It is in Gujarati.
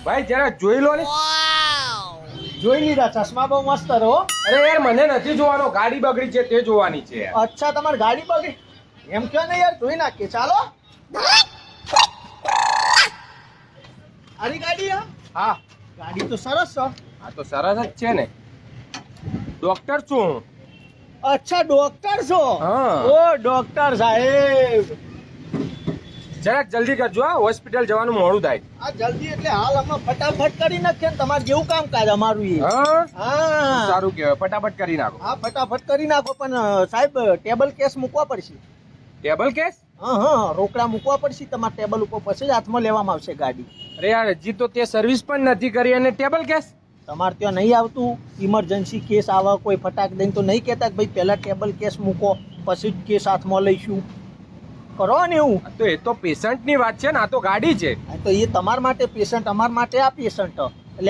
ભાઈ જરા જોઈ લો ને. જોઈ લીધા, ચશ્મા બહુ મસ્ત રહો. અરે યાર મને નથી જોવાનો, ગાડી બગડી છે તે જોવાની છે યાર. અચ્છા, તમારી ગાડી બગડી એમ કયો ને યાર, જોઈ નાખીએ. ચાલો આરી ગાડી હે? હા ગાડી તો સરસ છે. હા તો સરસ જ છે ને. ડોક્ટર છું. અચ્છા, ડોક્ટર છો? હા. ઓ ડોક્ટર સાહેબ, જરાક જલ્દી કરજો, હા હોસ્પિટલ જવાનું મોડું થાય. આ જલ્દી એટલે હાલ હમણાં ફટાફટ કરી નાખીએ ને, તમારે જેવું કામકાજ અમારું એ. હા હા સારું કહેવાય, ફટાફટ કરી નાખો. હા, ફટાફટ કરી નાખો. પણ સાહેબ, ટેબલ કેસ મૂકવા પડશે. Table case? હા હા, રોકડા મૂકવા પડશે તમારા ટેબલ ઉપર, પછી જ હાથમાં લેવામાં આવશે ગાડી. અરે યાર હજી તો તે સર્વિસ પણ નથી કરી અને ટેબલ કેસ? તમારે ત્યાં નહીં આવતું? ઇમરજન્સી કેસ આવે કોઈ ફટાક દઈને તો નહીં કહેતા કે ભાઈ પહેલા ટેબલ કેસ મૂકો પછી જ કેસ હાથમાં લઈશું? કરો ને એવું. તો એ તો પેશન્ટ ની વાત છે ને, આ તો ગાડી છે. હા, તો એ તમારા માટે પેશન્ટ, અમારા માટે આ પેશન્ટ.